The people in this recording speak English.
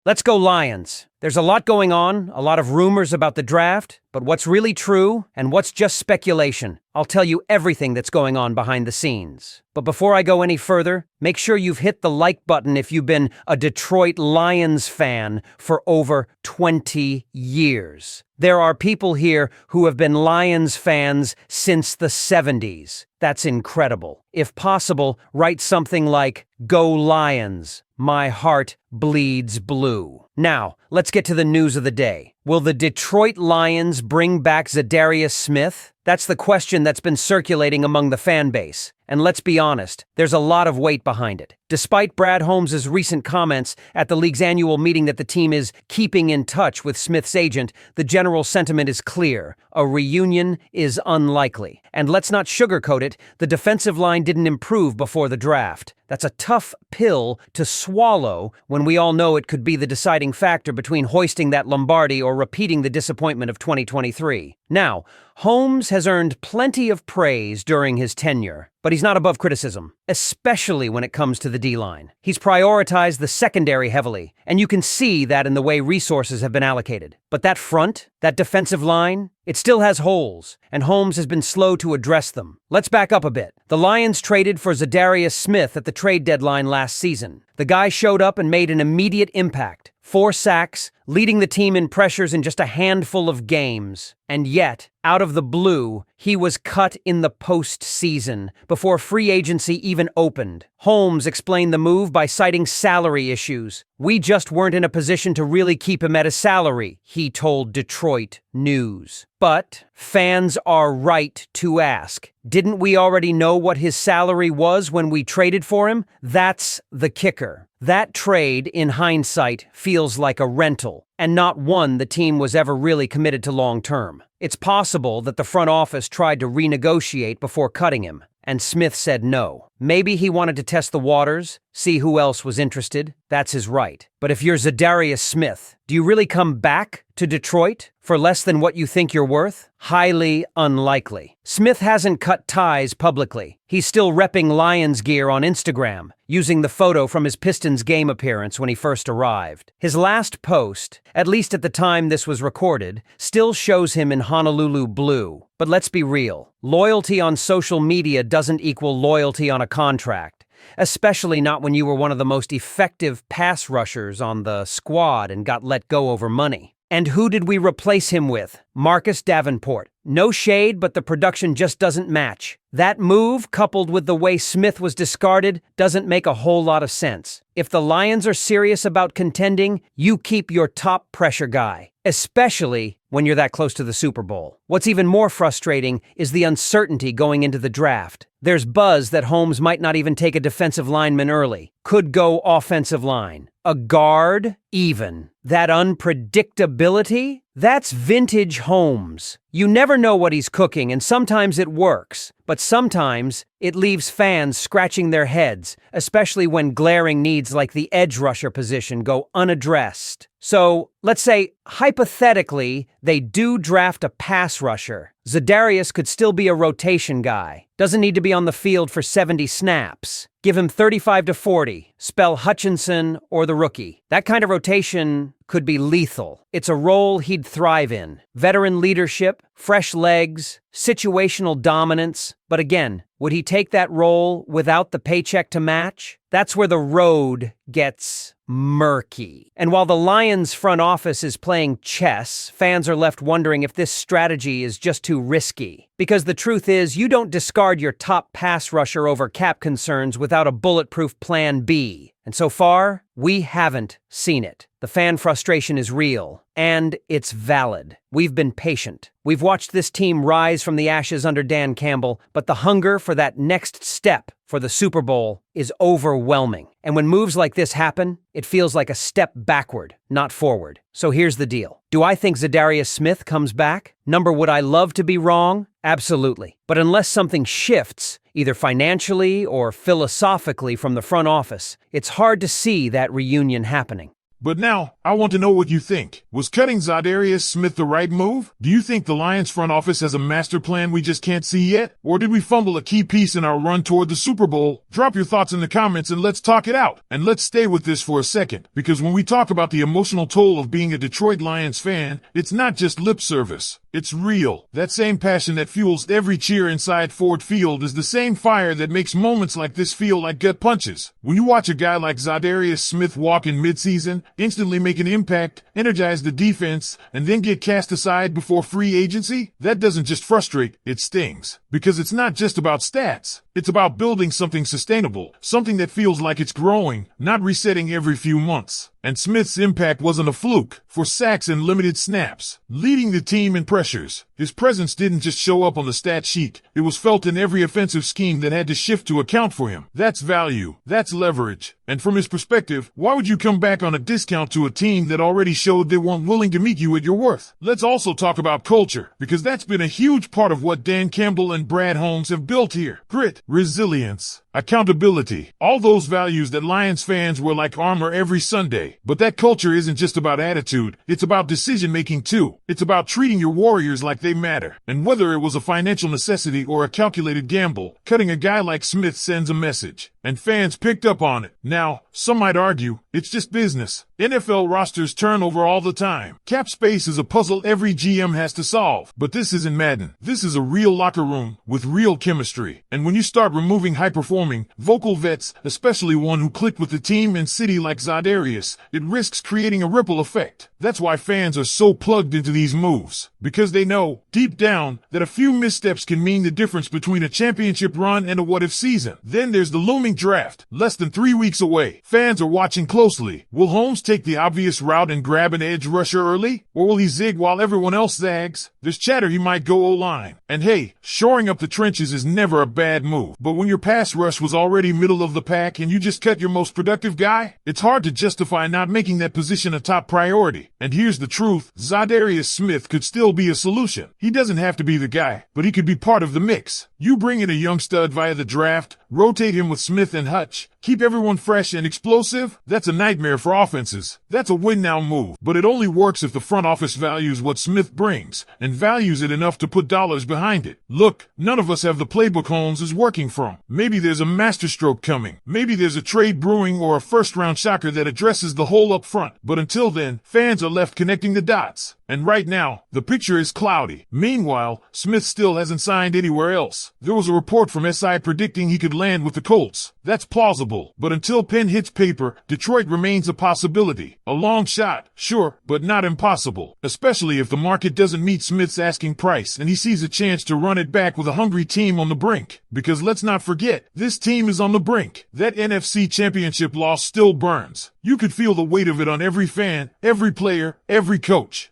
Let's go Lions. There's a lot going on, a lot of rumors about the draft, but what's really true and what's just speculation? I'll tell you everything that's going on behind the scenes. But before I go any further, make sure you've hit the like button if you've been a Detroit Lions fan for over 20 years. There are people here who have been Lions fans since the 70s. That's incredible. If possible, write something like, "Go Lions. My heart bleeds blue." Now, let's get to the news of the day. Will the Detroit Lions bring back Zadarius Smith? That's the question that's been circulating among the fan base. And let's be honest, there's a lot of weight behind it. Despite Brad Holmes' recent comments at the league's annual meeting that the team is keeping in touch with Smith's agent, the general sentiment is clear. A reunion is unlikely. And let's not sugarcoat it, the defensive line didn't improve before the draft. That's a tough pill to swallow when we all know it could be the deciding factor between hoisting that Lombardi or repeating the disappointment of 2023. Now, Holmes has earned plenty of praise during his tenure, but he's not above criticism, especially when it comes to the D-line. He's prioritized the secondary heavily, and you can see that in the way resources have been allocated. But that front, that defensive line, it still has holes, and Holmes has been slow to address them. Let's back up a bit. The Lions traded for Zadarius Smith at the trade deadline last season. The guy showed up and made an immediate impact. 4 sacks, leading the team in pressures in just a handful of games. And yet, out of the blue, he was cut in the postseason, before free agency even opened. Holmes explained the move by citing salary issues. "We just weren't in a position to really keep him at a salary," he told Detroit News. But fans are right to ask, didn't we already know what his salary was when we traded for him? That's the kicker. That trade, in hindsight, feels like a rental, and not one the team was ever really committed to long-term. It's possible that the front office tried to renegotiate before cutting him, and Smith said no. Maybe he wanted to test the waters, see who else was interested. That's his right. But if you're Zadarius Smith, do you really come back to Detroit for less than what you think you're worth? Highly unlikely. Smith hasn't cut ties publicly. He's still repping Lions gear on Instagram, using the photo from his Pistons game appearance when he first arrived. His last post, at least at the time this was recorded, still shows him in Honolulu blue. But let's be real. Loyalty on social media doesn't equal loyalty on a contract, especially not when you were one of the most effective pass rushers on the squad and got let go over money. And who did we replace him with? Marcus Davenport. No shade, but the production just doesn't match. That move, coupled with the way Smith was discarded, doesn't make a whole lot of sense. If the Lions are serious about contending, you keep your top pressure guy, especially when you're that close to the Super Bowl. What's even more frustrating is the uncertainty going into the draft. There's buzz that Holmes might not even take a defensive lineman early. Could go offensive line. A guard, even. That unpredictability? That's vintage Holmes. You never know what he's cooking, and sometimes it works, but sometimes it leaves fans scratching their heads, especially when glaring needs like the edge rusher position go unaddressed. So, let's say, hypothetically, they do draft a pass rusher. Zadarius could still be a rotation guy. Doesn't need to be on the field for 70 snaps. Give him 35 to 40. Spell Hutchinson or the rookie. That kind of rotation could be lethal. It's a role he'd thrive in. Veteran leadership, fresh legs, situational dominance. But again, would he take that role without the paycheck to match? That's where the road gets murky. And while the Lions front office is playing chess, fans are left wondering if this strategy is just too risky. Because the truth is, you don't discard your top pass rusher over cap concerns without a bulletproof plan B. And so far, we haven't seen it. The fan frustration is real, and it's valid. We've been patient. We've watched this team rise from the ashes under Dan Campbell, but the hunger for that next step for the Super Bowl is overwhelming. And when moves like this happen, it feels like a step backward, not forward. So here's the deal. Do I think Zadarius Smith comes back? Would I love to be wrong? Absolutely. But unless something shifts, either financially or philosophically from the front office, it's hard to see that reunion happening. But now, I want to know what you think. Was cutting Zadarius Smith the right move? Do you think the Lions front office has a master plan we just can't see yet? Or did we fumble a key piece in our run toward the Super Bowl? Drop your thoughts in the comments and let's talk it out. And let's stay with this for a second, because when we talk about the emotional toll of being a Detroit Lions fan, it's not just lip service. It's real. That same passion that fuels every cheer inside Ford Field is the same fire that makes moments like this feel like gut punches. When you watch a guy like Zadarius Smith walk in midseason, instantly make an impact, energize the defense, and then get cast aside before free agency, that doesn't just frustrate, it stings. Because it's not just about stats. It's about building something sustainable, something that feels like it's growing, not resetting every few months. And Smith's impact wasn't a fluke, for sacks and limited snaps, leading the team in pressures. His presence didn't just show up on the stat sheet, it was felt in every offensive scheme that had to shift to account for him. That's value, that's leverage. And from his perspective, why would you come back on a discount to a team that already showed they weren't willing to meet you at your worth? Let's also talk about culture, because that's been a huge part of what Dan Campbell and Brad Holmes have built here. Grit, resilience, accountability, all those values that Lions fans wear like armor every Sunday. But that culture isn't just about attitude, it's about decision-making too. It's about treating your warriors like they matter. And whether it was a financial necessity or a calculated gamble, cutting a guy like Smith sends a message. And fans picked up on it. Now, some might argue, it's just business. NFL rosters turn over all the time. Cap space is a puzzle every GM has to solve. But this isn't Madden. This is a real locker room with real chemistry. And when you start removing high-performing, vocal vets, especially one who clicked with the team and city like Zadarius, it risks creating a ripple effect. That's why fans are so plugged into these moves. Because they know, deep down, that a few missteps can mean the difference between a championship run and a what-if season. Then there's the looming draft, less than 3 weeks away. Fans are watching closely. Will Holmes take the obvious route and grab an edge rusher early? Or will he zig while everyone else zags? There's chatter he might go O-line. And hey, shoring up the trenches is never a bad move. But when your pass rush was already middle of the pack and you just cut your most productive guy, it's hard to justify not making that position a top priority. And here's the truth, Zadarius Smith could still be a solution. He doesn't have to be the guy, but he could be part of the mix. You bring in a young stud via the draft, rotate him with Smith and Hutch, keep everyone fresh and explosive. That's a nightmare for offenses. That's a win-now move. But it only works if the front office values what Smith brings, and values it enough to put dollars behind it. Look, none of us have the playbook Holmes is working from. Maybe there's a masterstroke coming. Maybe there's a trade brewing or a first-round shocker that addresses the hole up front. But until then, fans are left connecting the dots. And right now, the picture is cloudy. Meanwhile, Smith still hasn't signed anywhere else. There was a report from SI predicting he could land with the Colts. That's plausible. But until pen hits paper, Detroit remains a possibility. A long shot, sure, but not impossible. Especially if the market doesn't meet Smith's asking price and he sees a chance to run it back with a hungry team on the brink. Because let's not forget, this team is on the brink. That NFC championship loss still burns. You could feel the weight of it on every fan, every player, every coach.